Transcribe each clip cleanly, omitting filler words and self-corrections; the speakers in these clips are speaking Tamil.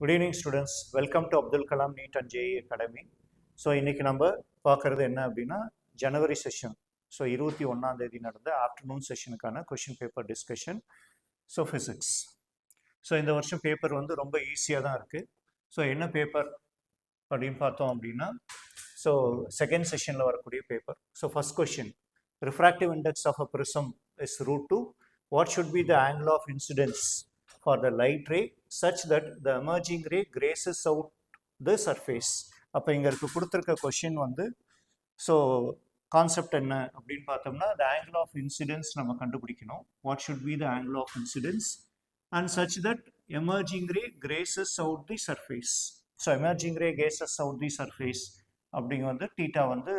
Good evening students. Welcome to Abdul Kalam NEET and JEE Academy. So இன்றைக்கி நம்ம பார்க்குறது என்ன அப்படின்னா ஜனவரி செஷன். ஸோ 21 நடந்த ஆஃப்டர்நூன் செஷனுக்கான question paper discussion. So physics. So இந்த வருஷம் பேப்பர் வந்து ரொம்ப ஈஸியாக தான் இருக்குது. ஸோ என்ன பேப்பர் அப்படின்னு பார்த்தோம் அப்படின்னா ஸோ செகண்ட் செஷனில் வரக்கூடிய paper. So first question, refractive index of a prism is √2. What should be the angle of incidence for the light ray such that the emerging ray graces out the surface? அப்போ இங்கே இருக்க கொடுத்துருக்க கொஷின் வந்து ஸோ கான்செப்ட் என்ன அப்படின்னு பார்த்தோம்னா the angle of incidence நம்ம கண்டுபிடிக்கணும். What should be the angle of incidence and such that emerging ray graces out the surface. So emerging ray graces out the surface அப்படிங்க வந்து தீட்டா வந்து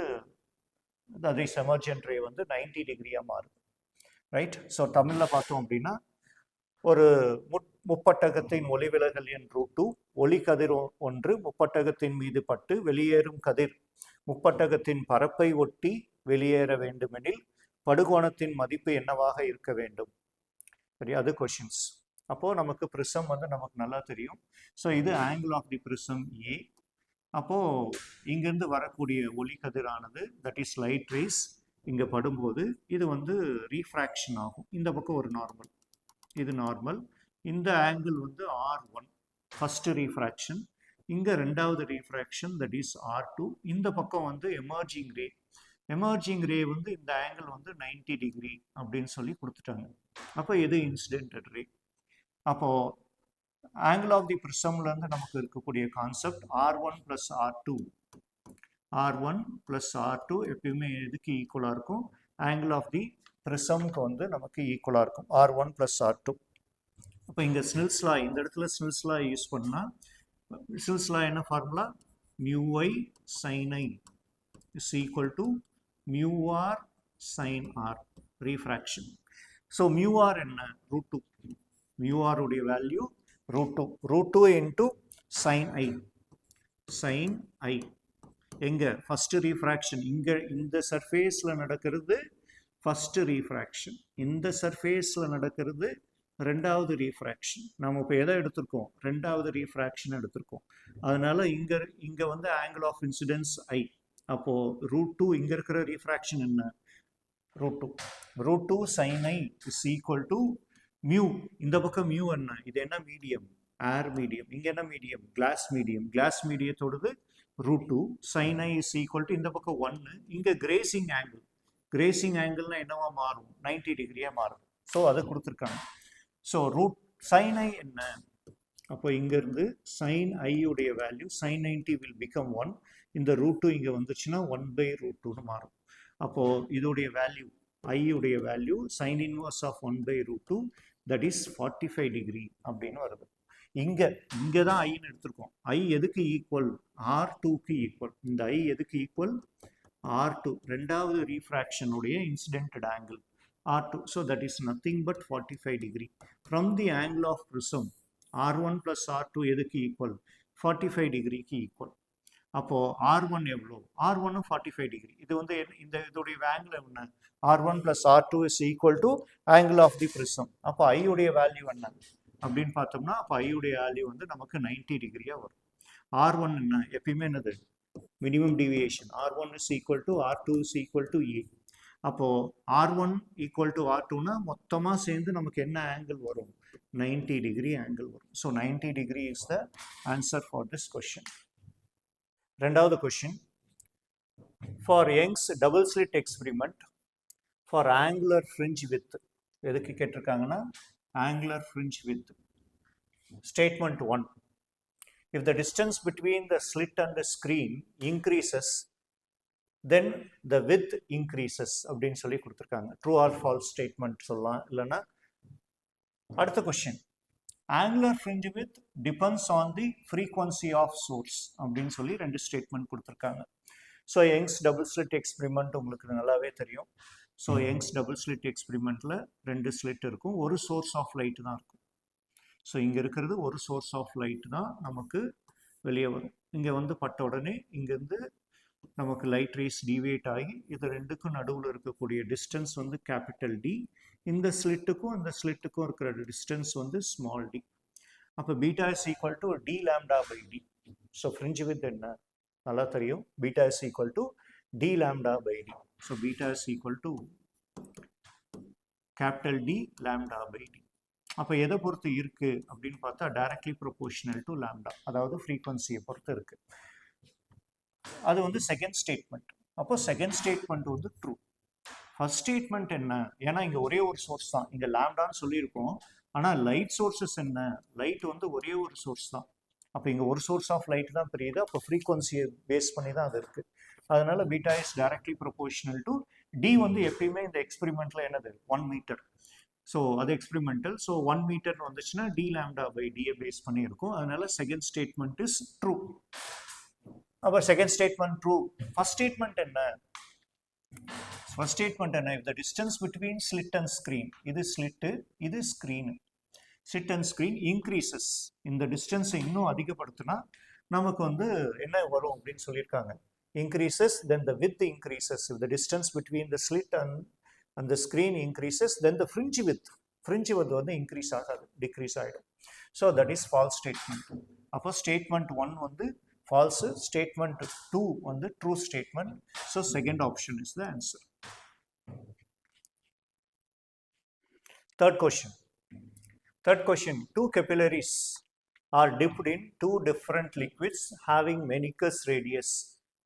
that is emergent ray வந்து 90 டிகிரியாக மாறுது, ரைட்? ஸோ தமிழில் பார்த்தோம் அப்படின்னா ஒரு முப்பட்டகத்தின் ஒளிவிலகல் எண் √2, ஒளி கதிர் ஒன்று முப்பட்டகத்தின் மீது பட்டு வெளியேறும் கதிர் முப்பட்டகத்தின் பரப்பை ஒட்டி வெளியேற வேண்டுமெனில் படுகோணத்தின் மதிப்பு என்னவாக இருக்க வேண்டும்? சரி, அது கொஷின்ஸ். அப்போது நமக்கு ப்ரிசம் வந்து நமக்கு நல்லா தெரியும். ஸோ இது ஆங்கிள் ஆஃப் தி ப்ரிசம் ஏ. அப்போது இங்கேருந்து வரக்கூடிய ஒளி கதிரானது தட் இஸ் லைட் ரேஸ் இங்கே படும்போது இது வந்து ரீஃப்ராக்ஷன் ஆகும். இந்த பக்கம் ஒரு நார்மல், இது நார்மல். இந்த ஆங்கிள் வந்து R1 ஃபஸ்ட்டு ரீஃப்ராக்ஷன், இங்கே ரெண்டாவது ரீஃப்ராக்ஷன் தட் இஸ் R2. இந்த பக்கம் வந்து எமர்ஜிங் ரே. எமர்ஜிங் ரே வந்து இந்த ஆங்கிள் வந்து 90 டிகிரி அப்படின்னு சொல்லி கொடுத்துட்டாங்க. அப்போ இது இன்சிடென்டட் ரே. அப்போது ஆங்கிள் ஆஃப் தி ப்ரிசம்லேருந்து நமக்கு இருக்கக்கூடிய concept R1 + R2. R1 + R2 எப்பயுமே எதுக்கு ஈக்குவலாக இருக்கும்? ஆங்கிள் ஆஃப் தி ப்ரிசம்க்கு வந்து நமக்கு ஈக்குவலாக இருக்கும் R1 + R2. அப்போ இங்கே ஸ்னெல்ஸ் லா, இந்த இடத்துல ஸ்னெல்ஸ் லா யூஸ் பண்ணால் ஸ்னெல்ஸ் லா என்ன formula? μi sin i is equal to μr sin r, refraction. So μr என்ன? √2. μr உடைய value √2 into sin i. sin i எங்கே? First refraction. இங்கே இந்த சர்ஃபேஸில் நடக்கிறது ஃபஸ்ட்டு ரீஃப்ராக்ஷன், இந்த சர்ஃபேஸில் நடக்கிறது ரெண்டாவது ரீஃப்ராக்ஷன். நம்ம இப்போ எதை எடுத்திருக்கோம்? ரெண்டாவது ரீஃப்ராக்ஷன் எடுத்திருக்கோம். அதனால இங்கே வந்து ஆங்கிள் ஆஃப் இன்சிடென்ஸ் ஐ. அப்போது √2 இங்கே இருக்கிற ரீஃப்ராக்ஷன் என்ன? √2 sin i is equal to mu. இந்த பக்கம் மியூ என்ன? இது என்ன மீடியம்? ஏர் மீடியம். இங்கே என்ன மீடியம்? Glass medium. கிளாஸ் மீடியத்தோடது √2 sin i is equal to இந்த பக்கம் 1. இங்கே கிரேசிங் ஆங்கிள். கிரேசிங் ஆங்கிள்னா என்னவா மாறும்? 90 டிகிரியாக மாறும். ஸோ அதை கொடுத்துருக்காங்க. ஸோ sin i என்ன? அப்போ இங்கேருந்து sin i உடைய வேல்யூ sin 90 வில் பிகம் 1. இந்த √2 இங்கே வந்துச்சுன்னா 1/√2ன்னு மாறும். அப்போது இதோடைய வேல்யூ i உடைய value sin inverse of 1/√2 that is 45 degree அப்படின்னு வருது. இங்கே தான் ஐன்னு எடுத்திருக்கோம். ஐ எதுக்கு ஈக்குவல்? R2க்கு ஈக்குவல். இந்த ஐ எதுக்கு ஈக்குவல்? R2, ரெண்டாவது ரீஃப்ராக்ஷனுடைய இன்சிடென்டட் angle R2. So that is nothing but 45 degree. From the angle of prism, R1 + R2 எதுக்கு ஈக்குவல்? 45 டிகிரிக்கு ஈக்குவல். அப்போது R1 எவ்வளோ? R1 45 degree. இது வந்து இதோடைய ஆங்கிள் என்ன? R1 + R2 is equal to angle of the prism. அப்போ I உடைய வேல்யூ என்ன அப்படின்னு பார்த்தோம்னா அப்போ I உடைய வேல்யூ வந்து நமக்கு 90 டிகிரியாக வரும். R1 என்ன? எப்பயுமே என்னது? Minimum deviation. R1 is equal to R2 is equal to A. அப்போது R1 ஈக்குவல் டு R2னா மொத்தமாக சேர்ந்து நமக்கு என்ன ஆங்கிள் வரும்? 90 டிகிரி ஆங்கிள் வரும். So 90 degree is the answer for this question. ரெண்டாவது question, for Young's double slit experiment for angular fringe width. எதுக்கு கேட்டிருக்காங்கன்னா angular fringe width. Statement 1, if the distance between the slit and the screen increases then the width increases அப்படின்னு சொல்லி கொடுத்துருக்காங்க. ட்ரூ ஆர் ஃபால்ஸ் ஸ்டேட்மெண்ட் சொல்லலாம். இல்லைன்னா அடுத்த question, angular fringe width depends on the frequency of source அப்படின்னு சொல்லி ரெண்டு ஸ்டேட்மெண்ட் கொடுத்துருக்காங்க. So Young's double slit experiment உங்களுக்கு நல்லாவே தெரியும். ஸோ யங்ஸ் டபுள் ஸ்லிட் எக்ஸ்பிரிமெண்ட்டில் ரெண்டு ஸ்லிட் இருக்கும், ஒரு சோர்ஸ் ஆஃப் லைட் தான் இருக்கும். ஸோ இங்கே இருக்கிறது ஒரு சோர்ஸ் ஆஃப் லைட் தான் நமக்கு வெளியே வரும். இங்கே வந்து பட்ட உடனே இங்கேருந்து நமக்கு லைட் ரேஸ் டிவியேட் ஆகி இது ரெண்டுக்கும் நடுவில் இருக்கக்கூடிய டிஸ்டன்ஸ் வந்து கேபிட்டல் டி. இந்த ஸ்லிட்டுக்கும் இந்த ஸ்லிட்டுக்கும் இருக்கிற டிஸ்டன்ஸ் வந்து ஸ்மால் டி. அப்போ beta is equal to D lambda by d. So fringe width என்ன நல்லா தெரியும், beta is equal to D lambda by d. So beta is equal to capital D lambda by d. அப்போ எதை பொறுத்து இருக்கு அப்படின்னு பார்த்தா டைரக்ட்லி ப்ரொபோர்ஷனல் டு லேம்டா, அதாவது ஃப்ரீக்வன்சியை பொறுத்து இருக்கு. அது வந்து செகண்ட் ஸ்டேட்மெண்ட். அப்போ செகண்ட் ஸ்டேட்மெண்ட் வந்து ட்ரூ. ஃபர்ஸ்ட் ஸ்டேட்மெண்ட் என்ன, ஏன்னா இங்கே ஒரே ஒரு சோர்ஸ் தான், இங்கே லேம்டான்னு சொல்லியிருக்கோம், ஆனால் லைட் சோர்ஸஸ் என்ன, லைட் வந்து ஒரே ஒரு சோர்ஸ் தான். அப்போ இங்கே ஒரு சோர்ஸ் ஆஃப் லைட் தான் தெரியுது, அப்போ ஃப்ரீக்வன்சியை பேஸ் பண்ணி தான் அது இருக்குது. அதனால beta is directly proportional to D. வந்து எப்பயுமே இந்த எக்ஸ்பெரிமெண்ட்ல என்னது 1 மீட்டர். ஸோ அது எக்ஸ்பெரிமெண்டல். ஸோ 1 மீட்டர் வந்துச்சுன்னா டி லேம்டா பை டியை பேஸ் பண்ணி இருக்கும். அதனால செகண்ட் ஸ்டேட்மெண்ட் இஸ் ட்ரூ. அப்போ second statement true. First statement என்ன, ஃபர்ஸ்ட் ஸ்டேட்மெண்ட் என்ன, if the distance between slit and screen, இது ஸ்லிட்டு இது screen, slit and screen increases, இந்த டிஸ்டன்ஸ் இன்னும் அதிகப்படுத்தினா நமக்கு வந்து என்ன வரும் அப்படின்னு சொல்லியிருக்காங்க, increases, then the width increases. If the distance between the slit and the screen increases, then the fringe width வந்து increase ஆகாது, decrease ஆகிடும். So that is false statement. அப்போ ஸ்டேட்மெண்ட் 1 வந்து false, statement 2 on the true statement. So second option is the answer. Third question, two capillaries are dipped in two different liquids having Menikus radius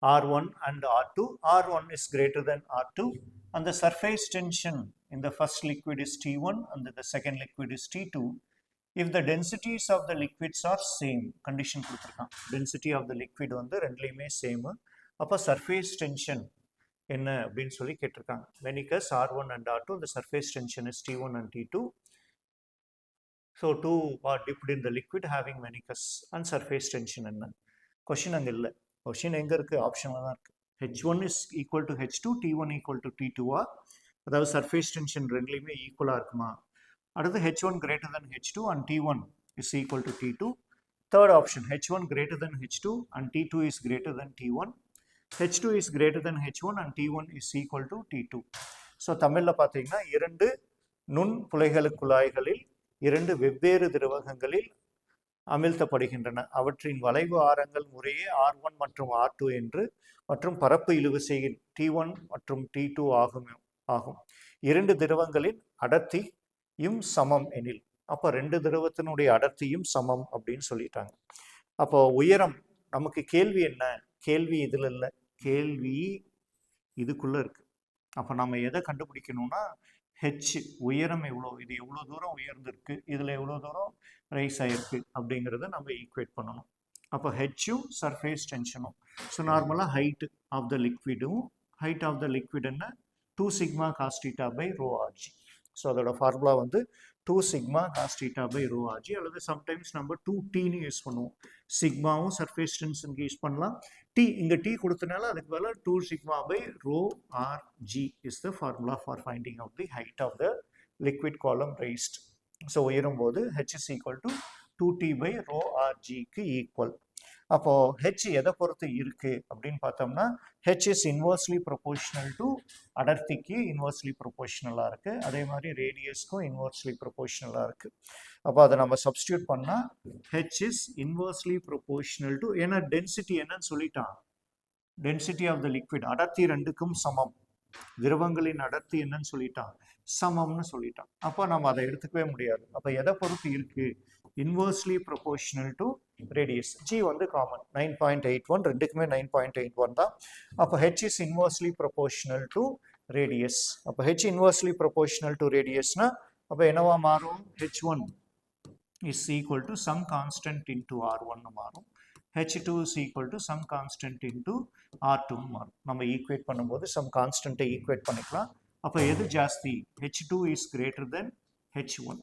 R1 and R2. R1 is greater than R2 and the surface tension in the first liquid is T1 and the second liquid is T2. If the densities of the liquids are same, condition கொடுத்திருக்கான், density of the liquid வந்து ரெண்டுலையுமே சேம், அப்போ surface tension என்ன அப்படின்னு சொல்லி கேட்டிருக்காங்க. Menikus R1 and R2, the surface tension is T1 and T2. So two are dipped in the liquid having Menikus and surface tension என்ன. கொஷின் அங்கே இல்லை, கொஷின் எங்கே இருக்குது, ஆப்ஷனில் தான் இருக்குது. H1 is equal to H2, T1 equal to T2, அதாவது surface tension ரெண்டுலையுமே ஈக்குவலாக இருக்குமா. அடுத்து H1 greater than H2 and T1 is equal to T2. Third option, H1 greater than H2 and T2 is greater than T1. H2 is greater than H1 and T1 is equal to T2. So தமிழில் பார்த்தீங்கன்னா இரண்டு நுண் குழாய்களில் இரண்டு வெவ்வேறு திரவகங்களில் அமிழ்த்தப்படுகின்றன. அவற்றின் வளைவு ஆரங்கள் முறையே R1 மற்றும் R2 என்று மற்றும் பரப்பு இழுவிசையில் T1 மற்றும் T2 ஆகும். இரண்டு திரவங்களின் அடர்த்தியும் சமம் எனில், அப்போ ரெண்டு திரவத்தினுடைய அடர்த்தியும் சமம் அப்படின்னு சொல்லிட்டாங்க. அப்போ உயரம், நமக்கு கேள்வி என்ன, கேள்வி இதில் இல்லை, கேள்வி இதுக்குள்ளே இருக்குது. அப்போ நம்ம எதை கண்டுபிடிக்கணும்னா ஹெச் உயரம் எவ்வளோ, இது எவ்வளோ தூரம் உயர்ந்திருக்கு, இதில் எவ்வளோ தூரம் ரைஸ் ஆகிருக்கு அப்படிங்கிறத நம்ம ஈக்குவேட் பண்ணணும். அப்போ ஹெச்சும் சர்ஃபேஸ் டென்ஷனும். ஸோ நார்மலாக ஹைட் ஆஃப் த லிக்விடும், ஹைட் ஆஃப் த லிக்விட் என்ன 2 sigma cos theta by rho rg. So அதோட ஃபார்முலா வந்து 2 sigma cos theta by rho rg, அல்லது சம்டைம்ஸ் நம்ம 2Tன்னு யூஸ் பண்ணுவோம். சிக்மாவும் சர்ஃபேஸ் டென்ஷனுக்கு யூஸ் பண்ணலாம். T இங்கே T கொடுத்தனால அதுக்கு பதிலாக 2 sigma by rho rg is the formula for finding out the height of the liquid column raised. So உயரும் போது H is equal to 2T by rho rgக்கு ஈக்குவல். அப்போ H எதை பொறுத்து இருக்கு அப்படின்னு பார்த்தோம்னா H is inversely proportional to அடர்த்திக்கு இன்வெர்ஸ்லி ப்ரொபோர்ஷனலாக இருக்கு, அதே மாதிரி ரேடியஸ்க்கும் இன்வெர்ஸ்லி ப்ரொபோர்ஷனலாக இருக்கு. அப்போ அதை நம்ம சப்ஸ்டியூட் பண்ணால் H is inversely proportional to, ஏன்னா டென்சிட்டி என்னன்னு சொல்லிட்டான், டென்சிட்டி ஆஃப் த லிக்விட் அடர்த்தி ரெண்டுக்கும் சமம், திரவங்களின் அடர்த்தி என்னன்னு சொல்லிட்டான், சமம்னு சொல்லிட்டான். அப்போ நம்ம அதை எடுத்துக்கவே முடியாது. அப்போ எதை பொறுத்து இருக்கு, inversely proportional to radius. G வந்து காமன் 9.81, ரெண்டுக்குமே 9.81 தான். அப்போ H is inversely proportional to radius. அப்போ H inversely proportional to radiusனா அப்போ என்னவா மாறும், H1 is equal to some constant into R1 மாறும், H2 is equal to some constant into R2 மாறும். நம்ம ஈக்குவேட் பண்ணும்போது some கான்ஸ்டன்ட்டை ஈக்குவேட் பண்ணிக்கலாம். அப்போ எது ஜாஸ்தி, H2 is greater than H1.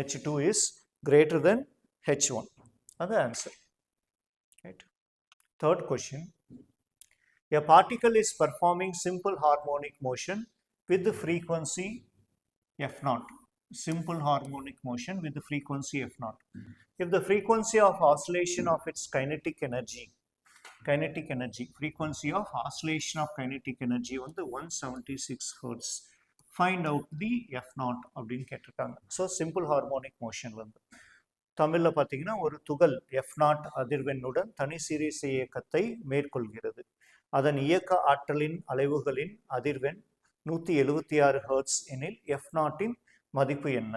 H2 is greater than H1. That's the answer. Right. Third question. A particle is performing simple harmonic motion with the frequency f0. Simple harmonic motion with the frequency f0. If the frequency of oscillation of its kinetic energy, frequency of oscillation of kinetic energy on the 176 Hertz. Find out the f0 அப்படின்னு கேட்டிருக்காங்க. ஸோ சிம்பிள் ஹார்மோனிக் மோஷன்ல இருந்து தமிழில் பார்த்தீங்கன்னா ஒரு துகள் F0 அதிர்வெண்ணுடன் தனி சீரிஸ் இயக்கத்தை மேற்கொள்கிறது. அதன் இயக்க ஆற்றலின் அலைவுகளின் அதிர்வெண் 176 ஹெர்ட்ஸ் எனில் F0 மதிப்பு என்ன,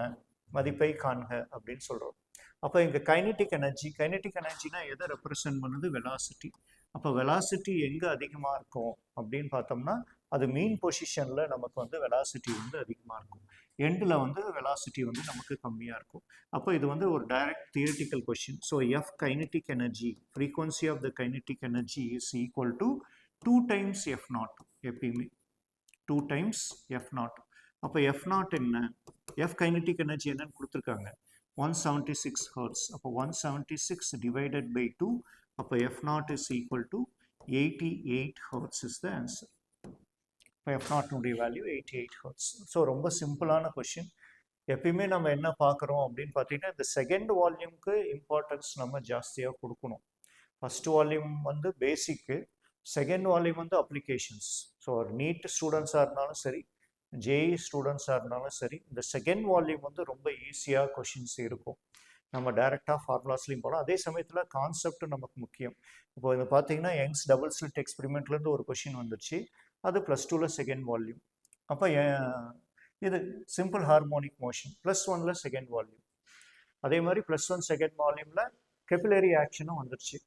மதிப்பை காண்க அப்படின்னு சொல்கிறோம். அப்போ இங்கே கைனெட்டிக் எனர்ஜினா எதை ரெப்ரசன்ட் பண்ணுது? வெலாசிட்டி. அப்போ வெலாசிட்டி எங்கே அதிகமாக இருக்கும் அப்படின்னு பார்த்தோம்னா அது மீன் பொசிஷனில் நமக்கு வந்து வெலாசிட்டி வந்து அதிகமாக இருக்கும், எண்டில் வந்து வெலாசிட்டி வந்து நமக்கு கம்மியாக இருக்கும். அப்போ இது வந்து ஒரு direct theoretical question. So F kinetic energy, frequency of the kinetic energy is equal to 2 times F0. எப்பயுமே 2 times F0. அப்போ F0 என்ன, எஃப் கைனெட்டிக் எனர்ஜி என்னன்னு கொடுத்துருக்காங்க, 176 ஹெர்ட்ஸ். அப்போ 176 divided by 2, அப்போ F0 is equal to 88 hertz is the answer. இப்போ F0 வேல்யூ 88 hertz. ஸோ ரொம்ப சிம்பிளான கொஷின். எப்பயுமே நம்ம என்ன பார்க்குறோம் அப்படின்னு பார்த்தீங்கன்னா இந்த செகண்ட் வால்யூம்க்கு இம்பார்ட்டன்ஸ் நம்ம ஜாஸ்தியாக கொடுக்கணும். ஃபர்ஸ்ட் வால்யூம் வந்து பேசிக்கு, செகண்ட் வால்யூம் வந்து அப்ளிகேஷன்ஸ். ஸோ ஒரு நீட் ஸ்டூடெண்ட்ஸாக இருந்தாலும் சரி, ஜேஇ ஸ்டூடெண்ட்ஸாக இருந்தாலும் சரி, இந்த செகண்ட் வால்யூம் வந்து ரொம்ப ஈஸியாக கொஷின்ஸ் இருக்கும். நம்ம டைரெக்டாக ஃபார்முலாஸ்லையும் போகலாம், அதே சமயத்தில் கான்செப்ட் நமக்கு முக்கியம். இப்போ இது பார்த்தீங்கன்னா யங்ஸ் டபுள் ஸ்லிட் எக்ஸ்பெரிமெண்ட்லேருந்து ஒரு கொஷின் வந்துச்சு, அது +2ல் செகண்ட் வால்யூம். அப்போ இது சிம்பிள் ஹார்மோனிக் மோஷன் +1ல் செகண்ட் வால்யூம். அதே மாதிரி +1 செகண்ட் வால்யூமில் கெபிலரி ஆக்ஷனும் வந்துருச்சு,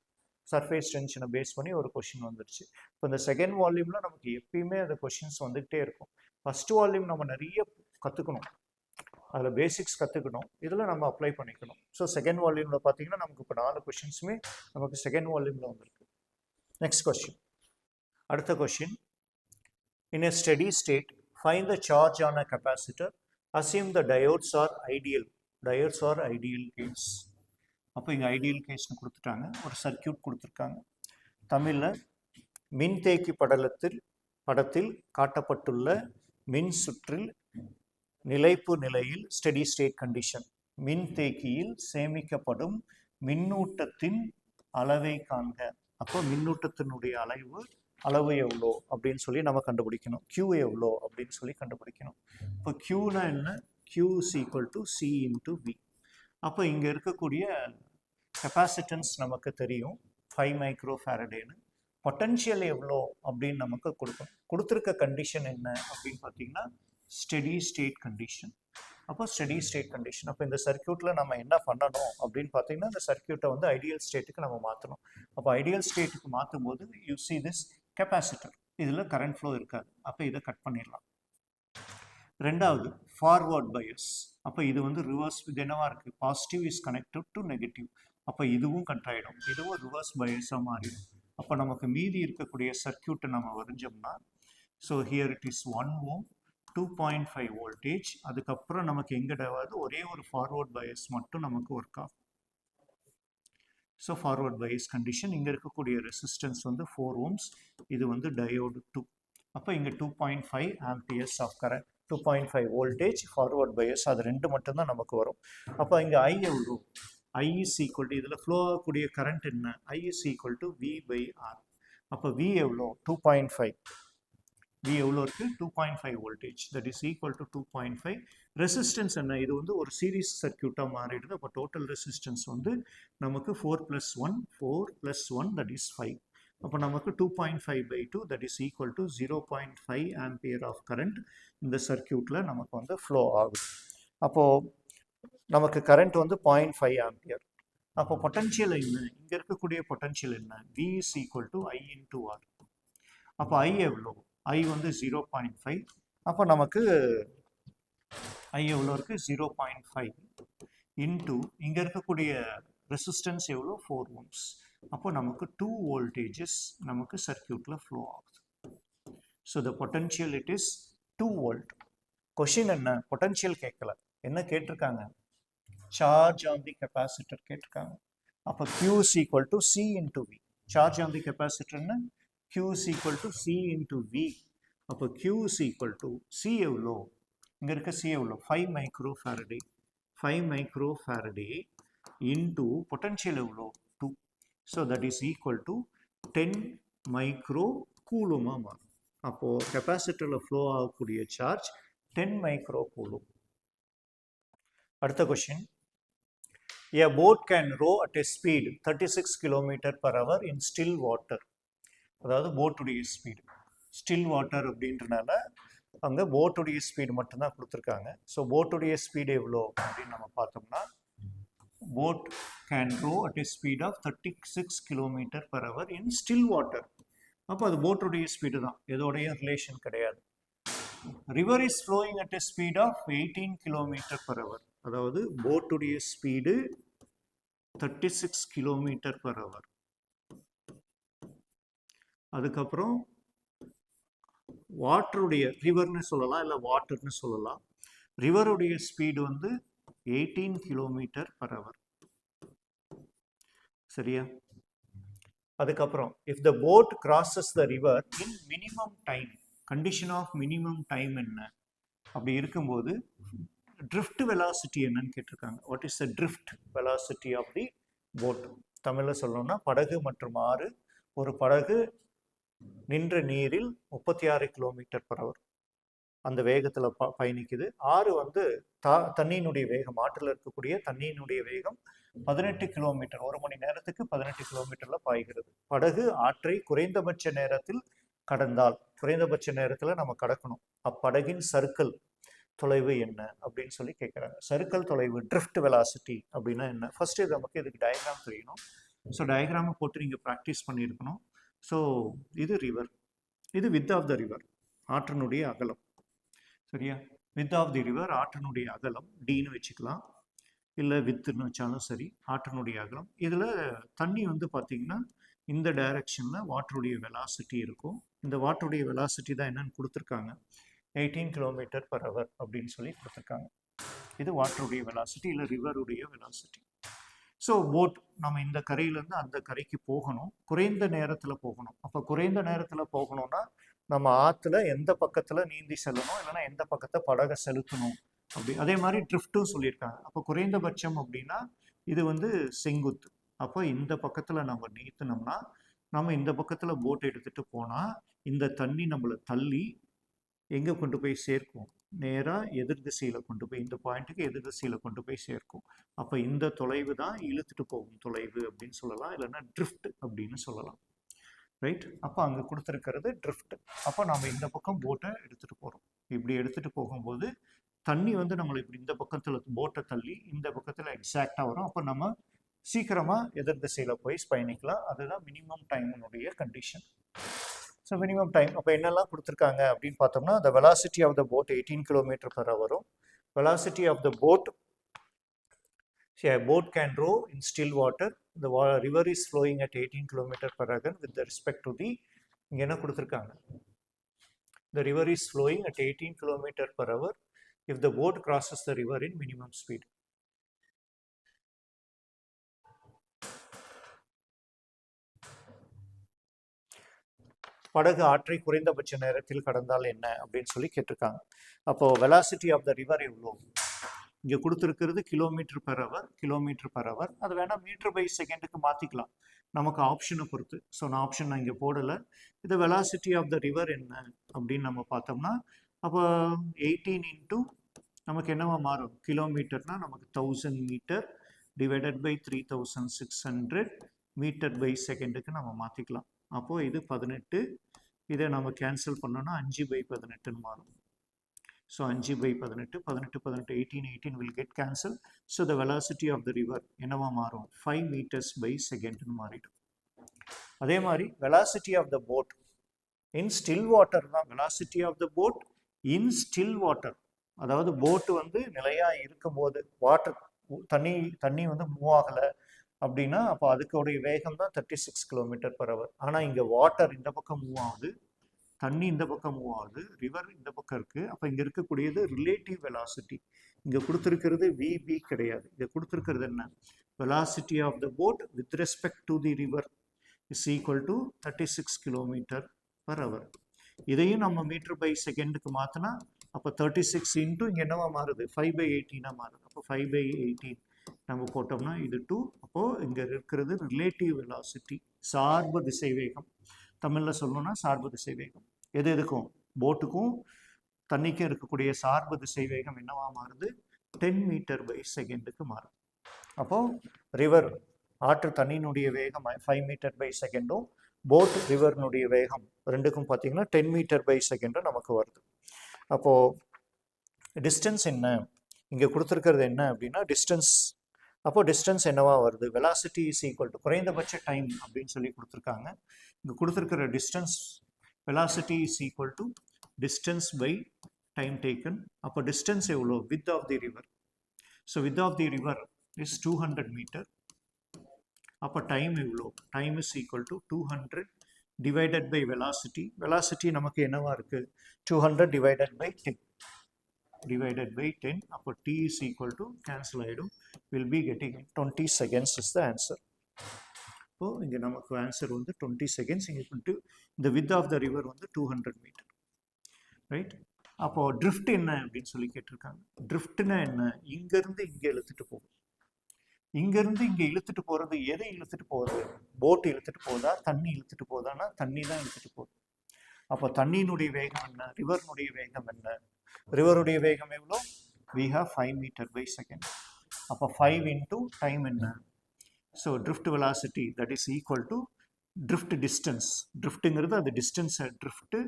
சர்ஃபேஸ் டென்ஷனை பேஸ் பண்ணி ஒரு கொஷின் வந்துருச்சு. இப்போ இந்த செகண்ட் வால்யூமில் நமக்கு எப்பயுமே அந்த கொஷின்ஸ் வந்துகிட்டே இருக்கும். ஃபர்ஸ்ட் வால்யூம் நம்ம நிறைய கற்றுக்கணும், அதில் பேசிக்ஸ் கற்றுக்கணும், இதில் நம்ம அப்ளை பண்ணிக்கணும். ஸோ செகண்ட் வால்யூமில் பார்த்தீங்கன்னா நமக்கு இப்போ 4 கொஷின்ஸுமே நமக்கு செகண்ட் வால்யூமில் வந்திருக்கு. நெக்ஸ்ட் கொஸ்டின், அடுத்த question, in a steady state find the charge on a capacitor, assume the diodes are ideal. Diodes are ideal case. அப்போ இங்கே ஐடியல் கேஸ்னு கொடுத்துட்டாங்க, ஒரு சர்க்கியூட் கொடுத்துருக்காங்க. தமிழில் மின்தேக்கி படத்தில் காட்டப்பட்டுள்ள மின் சுற்றில் நிலைப்பு நிலையில் ஸ்டெடி ஸ்டேட் கண்டிஷன், மின்தேக்கியில் சேமிக்கப்படும் மின்னூட்டத்தின் அளவை காண்க. அப்போ மின்னூட்டத்தினுடைய அளவு எவ்வளோ அப்படின்னு சொல்லி நம்ம கண்டுபிடிக்கணும், Q எவ்வளோ அப்படின்னு சொல்லி கண்டுபிடிக்கணும். இப்போ Qனா என்ன, Q is equal to C into V. அப்போ இங்கே இருக்கக்கூடிய கெப்பாசிட்டன்ஸ் நமக்கு தெரியும் 5 மைக்ரோஃபாரடேன்னு. பொட்டன்ஷியல் எவ்வளோ அப்படின்னு நமக்கு கொடுத்துருக்க கண்டிஷன் என்ன அப்படின்னு பார்த்தீங்கன்னா ஸ்டெடி ஸ்டேட் கண்டிஷன். அப்போ ஸ்டெடி ஸ்டேட் கண்டிஷன், அப்போ இந்த சர்க்கியூட்டில் நம்ம என்ன பண்ணணும் அப்படின்னு பார்த்தீங்கன்னா இந்த சர்க்கியூட்டை வந்து ஐடியல் ஸ்டேட்டுக்கு நம்ம மாற்றணும். அப்போ ஐடியல் ஸ்டேட்டுக்கு மாற்றும் போது யூ சி திஸ் கெப்பாசிட்டர், இதில் கரண்ட் ஃப்ளோ இருக்காது, அப்போ இதை கட் பண்ணிடலாம். ரெண்டாவது ஃபார்வர்ட் பயாஸ், அப்போ இது வந்து ரிவர்ஸ், இது என்னவா இருக்குது, positive is connected to negative, அப்போ இதுவும் கட் ஆகிடும், இதுவும் ரிவர்ஸ் பயாஸாக மாறிடும். அப்போ நமக்கு மீதி இருக்கக்கூடிய சர்க்கியூட்டை நம்ம வரைஞ்சோம்னா, so here it is 1 ohm 2.5 voltage. அதுக்கப்புறம் நமக்கு எங்கேயாவது ஒரே ஒரு ஃபார்வர்ட் பயாஸ் மட்டும் நமக்கு ஒர்க் ஆகும். ஸோ ஃபார்வர்ட் பயாஸ் கண்டிஷன், இங்கே இருக்கக்கூடிய ரெசிஸ்டன்ஸ் வந்து 4 ohms, இது வந்து டயோடு 2. அப்போ இங்கே 2.5 amperes of current, 2.5 voltage, forward bias, அது ரெண்டு மட்டும்தான் நமக்கு வரும். அப்போ இங்கே I எவ்வளோ, I is equal to, இதில் ஃப்ளோ ஆகக்கூடிய கரண்ட் என்ன, I is equal to V/R. அப்போ V எவ்வளோ, 2.5, V எவ்வளோ இருக்குது, 2.5 voltage, that is equal to 2.5. Resistance என்ன, இது வந்து ஒரு சீரீஸ் சர்க்கியூட்டாக மாறிடுது. அப்போ டோட்டல் ரெசிஸ்டன்ஸ் வந்து நமக்கு 4 + 1 தட் இஸ் 5. அப்போ நமக்கு 2.5/2 that is equal to 0.5 ampere of current இந்த சர்க்கியூட்டில் நமக்கு வந்து ஃப்ளோ ஆகும். அப்போது நமக்கு கரண்ட் வந்து 0.5 ஆம்பியர். அப்போ பொட்டன்ஷியல் என்ன, இங்கே இருக்கக்கூடிய பொட்டன்ஷியல் என்ன, V is equal to I into R. அப்போ I எவ்வளோ, I வந்து 0.5. அப்போ நமக்கு I எவ்வளோ இருக்குது, 0.5 இன்டூ இங்கே இருக்கக்கூடிய ரெசிஸ்டன்ஸ் எவ்வளோ, 4 ohms. அப்போ நமக்கு 2 வோல்டேஜஸ் நமக்கு சர்க்கியூட்டில் ஃப்ளோ ஆகுது. So the potential it is 2 volt. Question என்ன, பொட்டன்ஷியல் கேட்கல, என்ன கேட்டிருக்காங்க, சார்ஜ் ஆன் தி கெப்பாசிட்டர் கேட்டிருக்காங்க. அப்போ Q is equal to C into V. Charge on the கெப்பாசிட்டர்னு Q is equal to C into V. அப்போ Q is equal to C எவ்வளோ, இங்கே இருக்க C எவ்வளோ, 5 மைக்ரோஃபாரடே, 5 மைக்ரோஃபாரடே இன்டூ பொட்டன்ஷியல் எவ்வளோ, 2. So that is equal to 10 micro கூலுமாக மாறும். அப்போது கெப்பாசிட்டரில் ஃப்ளோ ஆகக்கூடிய சார்ஜ் 10 மைக்ரோ கூலும். அடுத்த question, A boat can row at a speed 36 km/h in still water. அதாவது போட்டுடைய ஸ்பீடு ஸ்டில் வாட்டர் அப்படின்றனால அங்கே போட்டுடைய ஸ்பீடு மட்டும்தான் கொடுத்துருக்காங்க. ஸோ போட்டுடைய ஸ்பீடு எவ்வளோ அப்படின்னு நம்ம பார்த்தோம்னா boat can row at a speed of 36 km/h in still water. அப்போ அது போட்டுடைய ஸ்பீடு தான், எதோடைய ரிலேஷன் கிடையாது. River is flowing at a speed of 18 km/h. அதாவது போட்டுடைய ஸ்பீடு 36 km/h. அதுக்கப்புறம் வாட்டருடைய ரிவர்னு சொல்லலாம், இல்லை வாட்டர்னு சொல்லலாம். ரிவருடைய ஸ்பீடு வந்து 18 km/h. சரியா? அதுக்கப்புறம் if the boat crosses the river in minimum time, condition of minimum time என்ன அப்படி இருக்கும்போது ட்ரிஃப்ட் வெலாசிட்டி என்னன்னு கேட்டிருக்காங்க. What is the drift velocity of the boat? தமிழில் சொல்லணும்னா படகு மற்றும் ஆறு. ஒரு படகு நின்ற நீரில் 36 km/h அந்த வேகத்தில் பயணிக்குது. ஆறு வந்து தண்ணியினுடைய வேகம், ஆற்றில் இருக்கக்கூடிய தண்ணியினுடைய வேகம் 18 km, ஒரு மணி நேரத்துக்கு 18 km பாய்கிறது. படகு ஆற்றை குறைந்தபட்ச நேரத்தில் கடந்தால், குறைந்தபட்ச நேரத்தில் நம்ம கடக்கணும், அப்படகின் சர்க்கிள் தொலைவு என்ன அப்படின்னு சொல்லி கேட்குறாங்க. சர்க்கிள் தொலைவு, ட்ரிஃப்ட் வெலாசிட்டி அப்படின்னா என்ன? ஃபர்ஸ்ட் இது நமக்கு இதுக்கு டயக்ராம் தெரியணும். ஸோ டயக்ராமை போட்டு நீங்கள் ப்ராக்டிஸ் பண்ணியிருக்கணும். ஸோ இது ரிவர், இது வித் ஆஃப் த ரிவர், ஆற்றினுடைய அகலம். சரியா? வித் ஆஃப் தி ரிவர், ஆற்றினுடைய அகலம் டின்னு வச்சுக்கலாம், இல்லை வித்துன்னு வச்சாலும் சரி. ஆற்றினுடைய அகலம். இதில் தண்ணி வந்து பார்த்தீங்கன்னா இந்த டைரக்ஷனில் வாட்டருடைய வெலாசிட்டி இருக்கும். இந்த வாட்டருடைய வெலாசிட்டி தான் என்னன்னு கொடுத்துருக்காங்க, 18 km/h அப்படின்னு சொல்லி கொடுத்துருக்காங்க. இது வாட்டருடைய வெலாசிட்டி, இல்லை ரிவருடைய வெலாசிட்டி. ஸோ போட் நம்ம இந்த கரையிலேருந்து அந்த கரைக்கு போகணும், குறைந்த நேரத்தில் போகணும். அப்போ குறைந்த நேரத்தில் போகணும்னா நம்ம ஆற்றுல எந்த பக்கத்தில் நீந்தி செல்லணும், இல்லைன்னா எந்த பக்கத்தை படகை செலுத்தணும் அப்படி. அதே மாதிரி ட்ரிஃப்ட்டும் சொல்லியிருக்காங்க. அப்போ குறைந்தபட்சம் அப்படின்னா இது வந்து செங்குத்து. அப்போ இந்த பக்கத்தில் நம்ம நீத்தினோம்னா, நம்ம இந்த பக்கத்தில் போட் எடுத்துகிட்டு போனால் இந்த தண்ணி நம்மளை தள்ளி எங்கே கொண்டு போய் சேர்க்கும், நேராக எதிர் திசையில் கொண்டு போய், இந்த பாயிண்ட்டுக்கு எதிர் திசையில் கொண்டு போய் சேர்க்கும். அப்போ இந்த தொலைவு தான் இழுத்துட்டு போகும் தொலைவு அப்படின்னு சொல்லலாம், இல்லைன்னா ட்ரிஃப்ட் அப்படின்னு சொல்லலாம். ரைட்? அப்போ அங்கே கொடுத்துருக்கிறது ட்ரிஃப்ட். அப்போ நம்ம இந்த பக்கம் போட்டை எடுத்துகிட்டு போகிறோம். இப்படி எடுத்துகிட்டு போகும்போது தண்ணி வந்து நம்மளை இப்படி இந்த பக்கத்தில் போட்டை தள்ளி இந்த பக்கத்தில் எக்ஸாக்டாக வரும். அப்போ நம்ம சீக்கிரமாக எதிர் திசையில் போய் பயணிக்கலாம். அதுதான் மினிமம் டைமினுடைய கண்டிஷன். ஸோ மினிமம் டைம் அப்போ என்னெல்லாம் கொடுத்துருக்காங்க அப்படின்னு பார்த்தோம்னா, the velocity of the boat 18 km/h வரும். velocity of the boat, a boat can row in still water. The river is flowing at 18 km/h with respect to the, இங்கே என்ன கொடுத்துருக்காங்க, the river is flowing at 18 km/h if the boat crosses the river in minimum speed. படகு ஆற்றை குறைந்தபட்ச நேரத்தில் கடந்தால் என்ன அப்படின்னு சொல்லி கேட்டிருக்காங்க. அப்போது வெலாசிட்டி ஆஃப் த ரிவர் எவ்வளோ? இங்கே கொடுத்துருக்கிறது km/h, km/h. அது வேணால் மீட்டர்/செகண்டுக்கு மாற்றிக்கலாம், நமக்கு ஆப்ஷனை பொறுத்து. ஸோ நான் ஆப்ஷன் நான் இங்கே போடலை. இது வெலாசிட்டி ஆஃப் த ரிவர் என்ன அப்படின்னு நம்ம பார்த்தோம்னா, அப்போ 18 இன்ட்டு நமக்கு என்னவா மாறும், கிலோமீட்டர்னால் நமக்கு 1000 மீட்டர் டிவைடட் பை 3600 மீட்டர்/செகண்டுக்கு நம்ம மாற்றிக்கலாம். அப்போது இது 18, இதை நம்ம கேன்சல் பண்ணோன்னா 5/18 மாறும். So 5/18, 18 18 will get cancelled. So the velocity of the river என்னவா மாறும், 5 meters/second மாறிடும். அதே மாதிரி velocity of the boat in still water தான். velocity of the boat in still water, அதாவது போட்டு வந்து நிலையாக இருக்கும்போது, வாட்டர் தண்ணி வந்து மூவ் ஆகலை அப்படின்னா அப்போ அதுக்குடைய வேகம் தான் 36 km/h. ஆனால் இங்கே வாட்டர் இந்த பக்கம் மூவ் ஆகுது, தண்ணி இந்த பக்கம் மூவ் ஆகுது, ரிவர் இந்த பக்கம் இருக்குது. அப்போ இங்கே இருக்கக்கூடியது ரிலேட்டிவ் வெலாசிட்டி. இங்கே கொடுத்துருக்கிறது விபி கிடையாது, இங்கே கொடுத்துருக்கிறது என்ன, velocity of the boat with respect to the river is equal to 36 km/h. இதையும் நம்ம மீட்டர்/செகண்டுக்கு மாற்றினா அப்போ 36 இன்ட்டு இங்கே என்னவா மாறுது, 5/18 மாறுது. அப்போ 5/18 நம்ம போட்டோம்னா இது 2. அப்போது இங்கே இருக்கிறது ரிலேட்டிவ் வெலாசிட்டி, சார்பு திசை வேகம். தமிழில் சொல்லணும்னா சார்பு திசை வேகம். எது எதுக்கும், போட்டுக்கும் தண்ணிக்கும் இருக்கக்கூடிய சார்பு திசை வேகம் என்னவா மாறுது, 10 மீட்டர்/செகண்டுக்கு மாறும். அப்போது ரிவர் ஆற்று தண்ணியினுடைய வேகம் 5 மீட்டர் பை செகண்டும் போட் ரிவர்னுடைய வேகம் ரெண்டுக்கும் பார்த்தீங்கன்னா 10 மீட்டர் பை செகண்டும் நமக்கு வருது. அப்போது டிஸ்டன்ஸ் என்ன இங்கே கொடுத்துருக்கிறது என்ன அப்படின்னா டிஸ்டன்ஸ். அப்போது டிஸ்டன்ஸ் என்னவா வருது? வெலாசிட்டி இஸ் ஈக்குவல் டு குறைந்தபட்ச டைம் அப்படின்னு சொல்லி கொடுத்துருக்காங்க. இங்கே கொடுத்துருக்கிற distance velocity is equal to distance by time taken. அப்போ டிஸ்டன்ஸ் எவ்வளோ? Width of the river. So width of the river is 200 metre. அப்போ டைம் எவ்வளோ? Time is equal to 200 divided by velocity. Velocity நமக்கு என்னவா இருக்குது? 200 டிவைடட் பை 10 divided by 10. அப்போ t is equal to cancel ஆகிடும். will be getting 20 seconds is the answer. இப்போ இங்கே நமக்கு ஆன்சர் வந்து 20 seconds. equal to the width of the river வந்து 200 மீட்டர், ரைட்? அப்போ ட்ரிஃப்ட் என்ன அப்படின்னு சொல்லி கேட்டிருக்காங்க. ட்ரிஃப்ட்னா என்ன? இங்கேருந்து இங்கே இழுத்துட்டு போகும். இங்கேருந்து இங்கே இழுத்துட்டு போகிறது எதை இழுத்துட்டு போகுது? போட் இழுத்துட்டு போகுதா, தண்ணி இழுத்துட்டு போகுதானா? தண்ணி தான் இழுத்துட்டு போகுது. அப்போ தண்ணியினுடைய வேகம் என்ன? ரிவர்னுடைய வேகம் என்ன? ரிவருடைய வேகம் எவ்வளோ? we have 5 metre per second. அப்போ 5 into டைம் என்ன? So drift velocity that is equal to drift distance. ட்ரிஃப்ட்டுங்கிறது அது டிஸ்டன்ஸை ட்ரிஃப்ட்டு,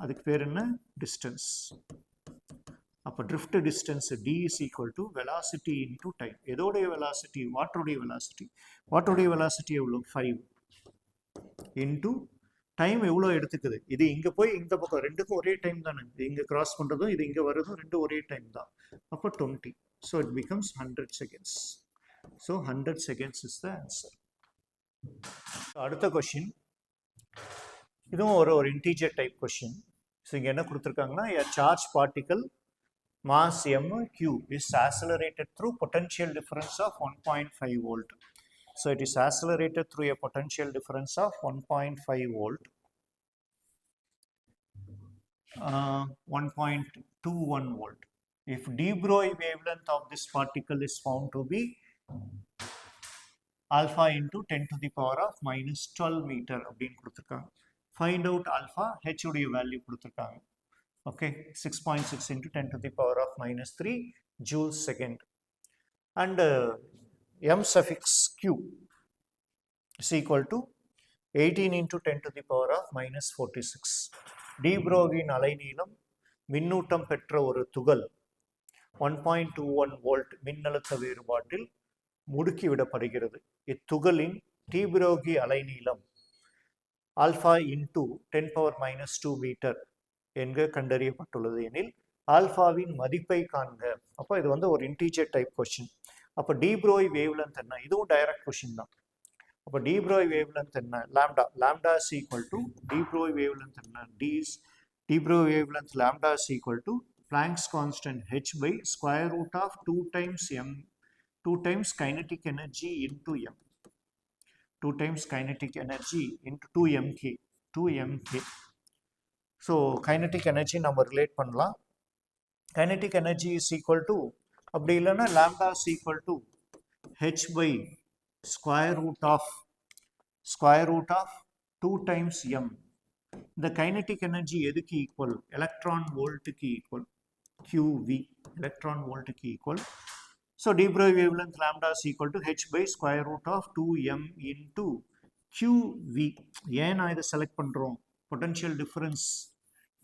அதுக்கு பேர் என்ன? டிஸ்டன்ஸ். அப்போ drift distance D is equal to velocity into time. எதோடைய வெலாசிட்டி? வாட்டருடைய வெலாசிட்டி. வாட்டருடைய வெலாசிட்டி எவ்வளோ? 5 இன்டூ டைம் எவ்வளோ எடுத்துக்குது? இது இங்கே போய் இந்த பக்கம் ரெண்டுக்கும் ஒரே டைம் தானே. இது இங்கே கிராஸ் பண்ணுறதும் இது இங்கே வர்றதும் ரெண்டும் ஒரே டைம் தான். அப்போ 20. So it becomes 100 seconds. So 100 seconds is the answer. அடுத்த கொஷின், இதுவும் ஒரு இன்டீஜர் டைப் கொஷின். ஸோ இங்கே என்ன கொடுத்துருக்காங்கன்னா, a charge particle mass m q is accelerated through potential difference of 1.5 volt. So it is accelerated through a potential difference of 1.5 volt, 1.21 volt. If de Broglie wavelength of this particle is found to be alpha into 10 to the power of minus 12 meter அப்படின்னு கொடுத்துருக்காங்க. Find out alpha, h உடைய வேல்யூ கொடுத்துருக்காங்க. Okay, 6.6 into 10 to the power of minus 3 joules second. And m suffix q is equal to 18 into 10 to the power of minus 46. de Broglieயின் அலைநீளம் மின்னூட்டம் பெற்ற ஒரு துகள் 1.21 வோல்ட் மின்னழுத்த வேறுபாட்டில் முடுக்கி விடப்படுகிறது. இத்துகளின் de Broglie அலைநீளம் alpha into 10 power minus 2 metre என்க கண்டறியப்பட்டுள்ளது எனில் ஆல்ஃபாவின் மதிப்பை காண்க. அப்போ இது வந்து ஒரு இன்டீஜர் டைப் கொஸ்டின். அப்போ de Broglie வேவ்லென்த் என்ன? இதுவும் டைரக்ட் கொஸ்டின் தான். அப்போ de Broglie வேவ்லென்த் என்ன? Lambda. Lambda is equal to de Broglie wavelength என்ன? de Broglie wavelength lambda is equal to Planck's constant h by square root of 2 times m, 2 times kinetic energy into m, 2 times kinetic energy into 2mk. So kinetic energy நம்ம ரிலேட் பண்ணலாம். Kinetic energy is equal to, அப்படி இல்லைன்னா lambda is equal to h by square root of 2 times m. இந்த கைனட்டிக் எனர்ஜி எதுக்கு ஈக்குவல்? எலக்ட்ரான் வோல்ட்டுக்கு ஈக்குவல். QV எலக்ட்ரான் வோல்ட்டுக்கு equal. So de Broglie wavelength lambda is equal to h by square root of 2m into QV. ஏன் நான் இதை செலக்ட் பண்ணுறோம்? பொட்டன்ஷியல் டிஃபரன்ஸ்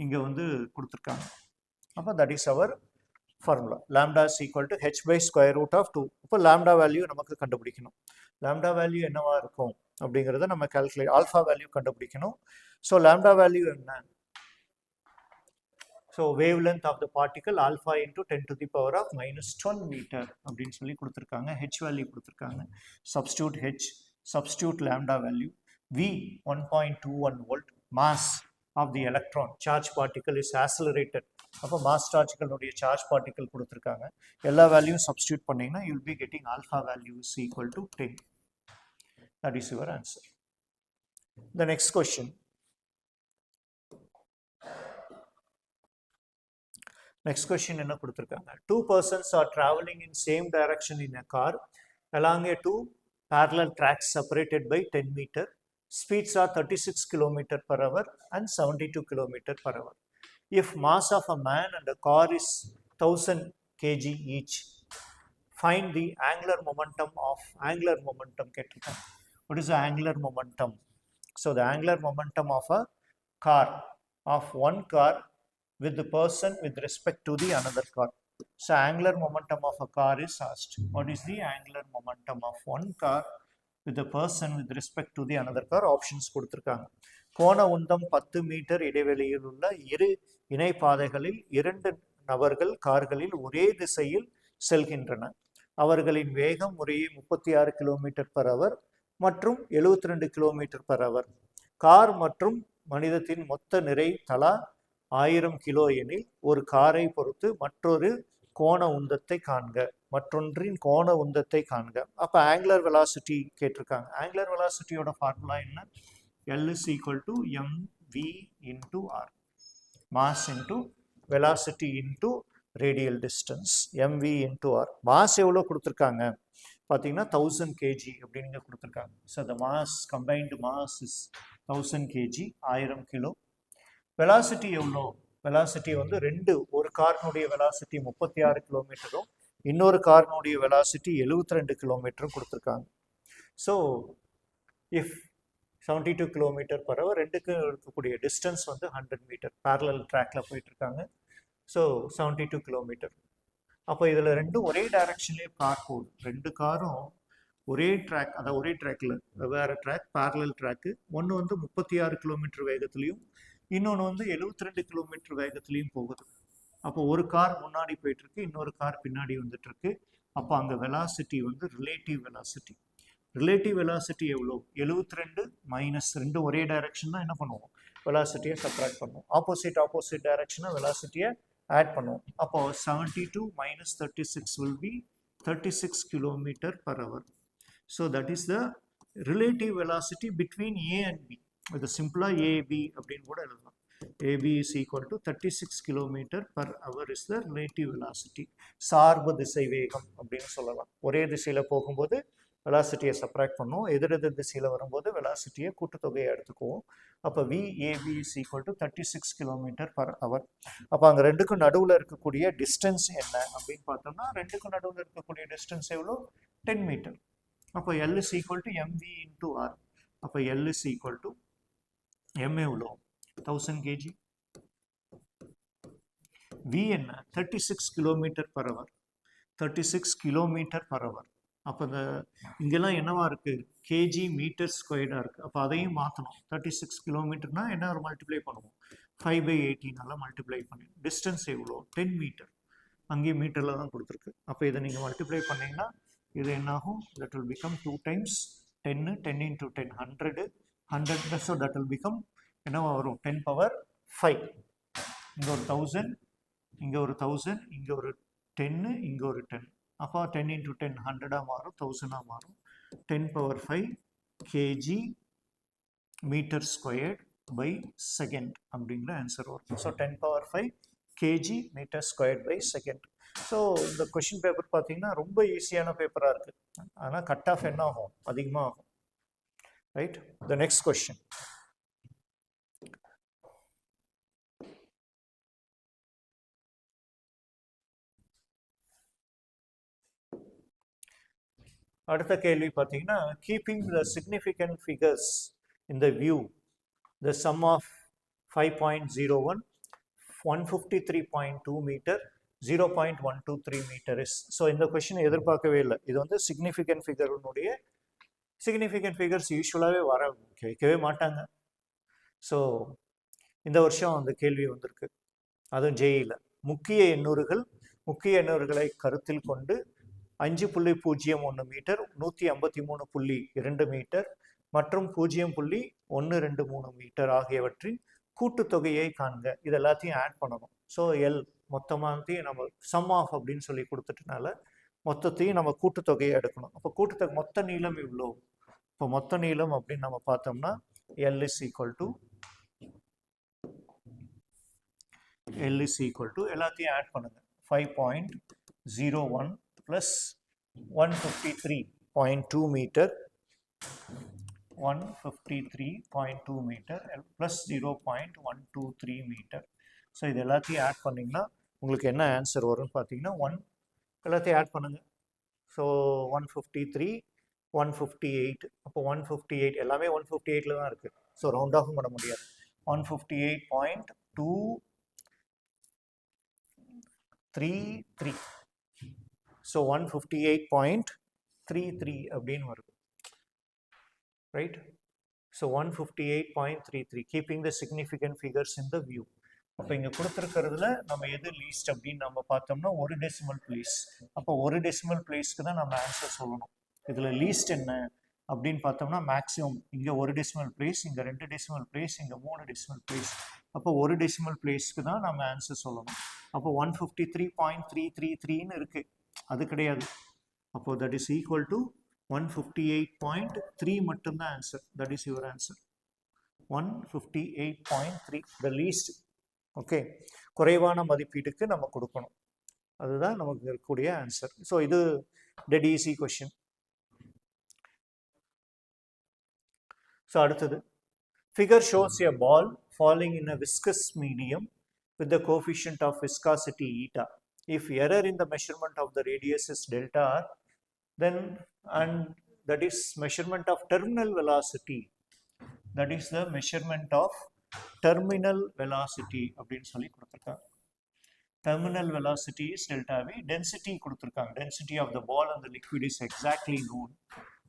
இங்கே வந்து கொடுத்துருக்காங்க. அப்போ that is our formula. Lambda is equal to h by square root of 2. இப்போ லாம்டா வேல்யூ நமக்கு கண்டுபிடிக்கணும். லாம்டா வேல்யூ என்னவா இருக்கும் அப்படிங்கிறத நம்ம கால்குலேட், ஆல்ஃபா வேல்யூ கண்டுபிடிக்கணும். ஸோ லாம்டா வேல்யூ என்ன? So wavelength of the particle alpha into 10 to the power of minus 12 metre அப்படின்னு சொல்லி கொடுத்துருக்காங்க. ஹெச் வேல்யூ கொடுத்துருக்காங்க. Substitute h, substitute lambda value. V 1.21 volt. Mass of the electron charge particle is accelerated. அப்போ மாஸ் சார்ஜ்களுடைய சார்ஜ் பார்ட்டிகல் கொடுத்துருக்காங்க. எல்லா வேல்யூவும் சப்ஸ்டியூட் பண்ணிங்கன்னா you will be getting alpha value is equal to 10. That is your answer. The next question. Next question என்ன கொடுத்துருக்காங்க? 2 persons are traveling in same direction in a car along a 2 parallel tracks separated by 10 meter. Speeds are 36 km per hour and 72 km per hour. If mass of a man and a car is 1000 kg each, find the angular momentum கேட்டிருக்காங்க. What is the angular momentum? So the angular momentum of a car, of one car with the person with respect to the another car. So angular momentum of a car is asked. What is the angular momentum of one car with the person with respect to the another car? Options கொடுத்திருக்காங்க. கோண உந்தம் 10 மீட்டர் இடைவெளியில் உள்ள இரு இணைப்பாதைகளில் 2 நபர்கள் கார்களில் ஒரே திசையில் செல்கின்றன. அவர்களின் வேகம் முறையே 36 km/h மற்றும் 72 km/h. கார் மற்றும் மனிதத்தின் மொத்த நிறை தலா 1000 கிலோ எனில் ஒரு காரை பொறுத்து மற்றொன்றின் கோண உந்தத்தை காண்க. அப்போ ஆங்குலர் வெலாசிட்டி கேட்டிருக்காங்க. ஆங்குலர் வெலாசிட்டியோட ஃபார்முலா என்ன? L is equal to mv into r. Mass into velocity into radial distance. mv into r. Mass எவ்வளோ கொடுத்துருக்காங்க பார்த்தீங்கன்னா 1000 kg அப்படின்னு கொடுத்துருக்காங்க. So the mass, combined mass is 1000 kg, 1000 kilo. Velocity எவ்வளோ? வெலாசிட்டி வந்து ஒரு காரினுடைய வெலாசிட்டி 36 கிலோமீட்டரும் இன்னொரு காரினுடைய வெலாசிட்டி 72 கிலோமீட்டரும் கொடுத்துருக்காங்க. ஸோ இஃப் 72 km/h, ரெண்டுக்கு இருக்கக்கூடிய டிஸ்டன்ஸ் வந்து 100 மீட்டர். பேரலல் ட்ராக்ல போயிட்டு இருக்காங்க. So 72 km. அப்போ இதில் ரெண்டும் ஒரே டைரக்ஷன்லேயே கார் போகுது. ரெண்டு காரும் ஒரே ட்ராக், அதாவது ஒரே ட்ராக்ல, வேறு ட்ராக், பேரலல் ட்ராக்கு. ஒன்று வந்து 36 km வேகத்துலையும் இன்னொன்று வந்து 72 km வேகத்துலையும் போகுது. அப்போ ஒரு கார் முன்னாடி போயிட்டு இருக்கு, இன்னொரு கார் பின்னாடி வந்துட்டு இருக்கு. அப்போ அங்கே வெலாசிட்டி வந்து ரிலேட்டிவ் வெலாசிட்டி. ரிலேட்டிவ் வெலாசிட்டி எவ்வளோ? 72 மைனஸ் 2 ஒரே டைரக்ஷன் தான் என்ன பண்ணுவோம்? வெலாசிட்டியை சப்ராக்ட் பண்ணுவோம். ஆப்போசிட் டைரக்ஷனாக வெலாசிட்டியை ஆட் பண்ணுவோம். அப்போ 72 minus 36 will be 36 km/h. So that is the relative velocity between A and B. இது சிம்பிளாக AB அப்படின்னு கூட எழுதலாம். AB is equal to 36 km/h is the relative velocity. சார்பு திசை வேகம் அப்படின்னு சொல்லலாம். ஒரே திசையில் போகும்போது வெலாசிட்டியை சப்ராக்ட் பண்ணுவோம், எதிரெதிர் திசையில் வரும்போது வெலாசிட்டியை கூட்டுத்தொகையை எடுத்துக்குவோம். அப்போ VAB is equal to 36 km/h. அப்போ அங்கே ரெண்டுக்கும் நடுவில் இருக்கக்கூடிய டிஸ்டன்ஸ் என்ன அப்படின்னு பார்த்தோம்னா, ரெண்டுக்கும் நடுவில் இருக்கக்கூடிய டிஸ்டன்ஸ் எவ்வளோ? 10 மீட்டர். அப்போ L is equal to mv into r. அப்போ L is equal to m எவ்வளோ? 1000 kg. V என்ன? 36 km/h. 36 km/h. அப்போ இந்த இங்கெல்லாம் என்னவா இருக்குது? கேஜி மீட்டர் ஸ்கொயர்டாக இருக்குது. அப்போ அதையும் மாற்றணும். 36 கிலோமீட்டர்னா என்ன ஒரு மல்டிப்ளை பண்ணுவோம்? 5/18 மல்டிப்ளை பண்ணி. டிஸ்டன்ஸ் எவ்வளோ? 10 மீட்டர். அங்கேயும் மீட்டரில் தான் கொடுத்துருக்கு. அப்போ இதை நீங்கள் மல்டிப்ளை பண்ணிங்கன்னா இது என்னாகும்? That will become 2 times 10. 10 into 10 100. So that will become என்னவா வரும்? 10⁵. இங்கே ஒரு 1000, இங்கே ஒரு 1000, இங்கே ஒரு 10, இங்கே ஒரு 10. அப்போ 10 into 10 100 மாறும், 1000 மாறும். 10⁵ kg metre squared by second அப்படிங்கிற ஆன்சர் வரும். So 10⁵ kg metre squared by second. So இந்த கொஷின் பேப்பர் பார்த்தீங்கன்னா ரொம்ப ஈஸியான பேப்பராக இருக்குது. ஆனால் கட் ஆஃப் என்ன ஆகும்? அதிகமாக ஆகும். ரைட். The next question. அடுத்த கேள்வி பார்த்தீங்கன்னா, keeping the significant figures in the view, the sum of 5.01, 153.2 metre, 0.123 metre is. So இந்த கொஷினை எதிர்பார்க்கவே இல்லை. இது வந்து சிக்னிஃபிகண்ட் ஃபிகருடைய சிக்னிஃபிகண்ட் ஃபிகர்ஸ் யூஸ்வலாகவே கேட்கவே மாட்டாங்க. ஸோ இந்த வருஷம் அந்த கேள்வி வந்திருக்கு, அதுவும் ஜேஇல. முக்கிய எண்ணூறுகளை கருத்தில் கொண்டு 5.01 மீட்டர், 153.2 மீட்டர் மற்றும் 0.123 மீட்டர் ஆகியவற்றின் கூட்டுத்தொகையை காண்க. இது எல்லாத்தையும் ஆட் பண்ணணும். ஸோ எல் மொத்தமாகத்தையும் நம்ம சம் ஆஃப் அப்படின்னு சொல்லி கொடுத்துட்டனால மொத்தத்தையும் நம்ம கூட்டுத்தொகையை எடுக்கணும். அப்போ கூட்டுத்தொகை மொத்த நீளம் இவ்வளோ. இப்போ மொத்த நீளம் அப்படின்னு நம்ம பார்த்தோம்னா எல் இஸ் ஈக்குவல் டு எல்லாத்தையும் ஆட் பண்ணுங்க. 5.01 plus 153.2 meter, 153.2 meter plus 0.123 meter. So இது எல்லாத்தையும் ஆட் பண்ணிங்கன்னா உங்களுக்கு என்ன ஆன்சர் வரும்னு பார்த்தீங்கன்னா எல்லாத்தையும் ஆட் பண்ணுங்க. ஸோ 153 158 அப்போ 158 எல்லாமே 158ல தான் இருக்குது. ஸோ ரவுண்ட் ஆஃப் பண்ண முடியாது. 158.233. ஸோ 158.33 அப்படின்னு வருது, right? So 158.33 keeping the significant figures in the view. அப்போ இங்கே கொடுத்துருக்கிறதுல நம்ம எது லீஸ்ட் அப்படின்னு நம்ம பார்த்தோம்னா ஒரு டெசிமல் பிளேஸ். அப்போ ஒரு டெசிமல் பிளேஸ்க்கு தான் நம்ம ஆன்சர் சொல்லணும். இதில் லீஸ்ட் என்ன அப்படின்னு பார்த்தோம்னா மேக்ஸிமம் இங்கே ஒரு டெசிமல் பிளேஸ், இங்கே 2 டெசிமல் பிளேஸ், இங்கே 3 டெசிமல் பிளேஸ். அப்போ ஒரு டெசிமல் பிளேஸ்க்கு தான் நம்ம ஆன்சர் சொல்லணும். அப்போ 153.333ன்னு இருக்குது, அது கிடையாது. அப்போ தட் இஸ் ஈக்குவல் டு 158.3 மட்டும்தான் answer. That is your answer. 158.3 the least. Okay, குறைவான மதிப்பீட்டுக்கு நம்ம கொடுக்கணும், அதுதான் நமக்கு இருக்கக்கூடிய ஆன்சர். ஸோ இது டெட் ஈஸி கொஸ்டின். ஸோ அடுத்தது, figure shows a ball falling in a viscous medium with the coefficient of viscosity eta. If error in the measurement of the radius is delta r, then and that is measurement of terminal velocity, that is the measurement of terminal velocity அப்படின்னு சொல்லி கொடுத்துருக்காங்க. Terminal velocity is delta v. Density கொடுத்துருக்காங்க, density of the ball and the liquid is exactly known.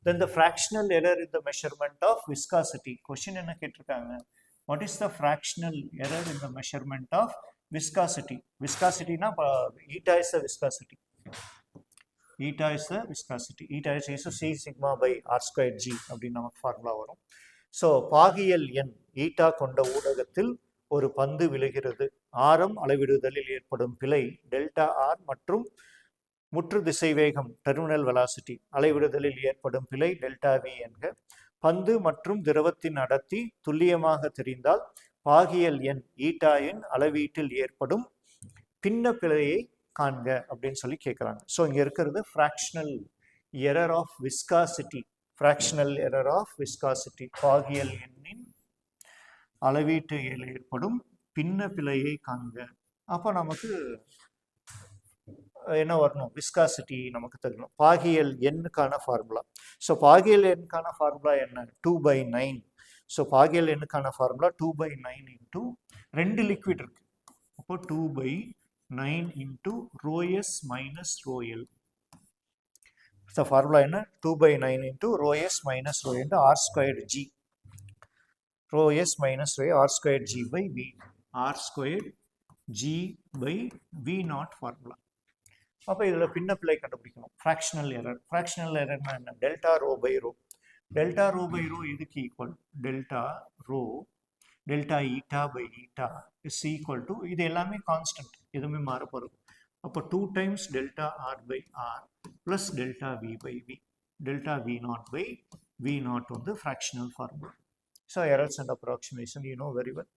Then the fractional error in the measurement of viscosity. Question என்ன கேட்டிருக்காங்க? What is the fractional error in the measurement of viscosity? Viscosity na eta is the viscosity. Eta is the viscosity. Eta is equal to C sigma by r squared g அப்படின்னு நமக்கு ஃபார்முலா வரும். ஸோ பாகியல் எண் ஈட்டா கொண்ட ஊடகத்தில் ஒரு பந்து விழுகிறது. ஆரம் அளவிடுதலில் ஏற்படும் பிழை டெல்டா ஆர் மற்றும் முற்று திசைவேகம் டெர்மினல் வெலாசிட்டி அளவிடுதலில் ஏற்படும் பிழை டெல்டா வி என்க. பந்து மற்றும் திரவத்தின் அடர்த்தி துல்லியமாக தெரிந்தால் பாகியல் எண் ஈட்டா எண் அளவீட்டில் ஏற்படும் பின்ன பிழையை காண்க அப்படின்னு சொல்லி கேட்குறாங்க. ஸோ இங்கே இருக்கிறது fractional error of viscosity. Fractional error of viscosity, பாகியல் எண்ணின் அளவீட்டில் ஏற்படும் பின்ன பிழையை காண்க. அப்போ நமக்கு என்ன வரணும்? விஸ்காசிட்டி நமக்கு தெரியணும். பாகியல் எண்ணுக்கான ஃபார்முலா. ஸோ பாகியல் எண்ணுக்கான ஃபார்முலா என்ன? 2/9. ஸோ பாகியல் எண்ணுக்கான ஃபார்முலா 2/9 இன்டூ 2 லிக்விட் இருக்கு. அப்போ 2/9 into ρs minus ρl. So formula என்ன? 2/9 into ρs minus ρl into r squared g. ρs minus ρl r squared g by v. r squared g by v not formula. அப்போ இதில் பின்ன பிழை கண்டுபிடிக்கணும். Fractional error. ஃப்ராக்ஷனல் எரர்னா என்ன? Delta rho by rho. Delta rho by rho இதுக்கு equal delta rho delta eta by eta is equal to, இது எல்லாமே கான்ஸ்டன்ட், எதுவுமே மாற போகிறது. அப்போ 2 times delta R by R plus delta V by V. Delta V nought by V nought வந்து fractional formula. So errors and approximation you know very well.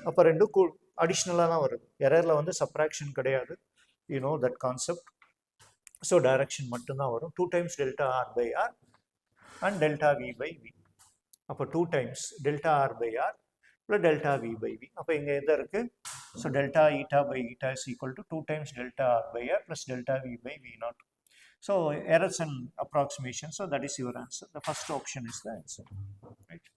அப்போ ரெண்டும் அடிஷ்னலாக தான் வருது. எரரில் வந்து சப்ராக்ஷன் கிடையாது. You know that concept. So direction மட்டும்தான் வரும். 2 times delta r by r and delta v by v. அப்போ 2 times delta r by r plus delta v by v. அப்போ இங்கே எது இருக்கு? So delta eta by eta is equal to 2 times delta r by r plus delta v by v naught. So errors and approximation. So that is your answer. The first option is the answer. Right?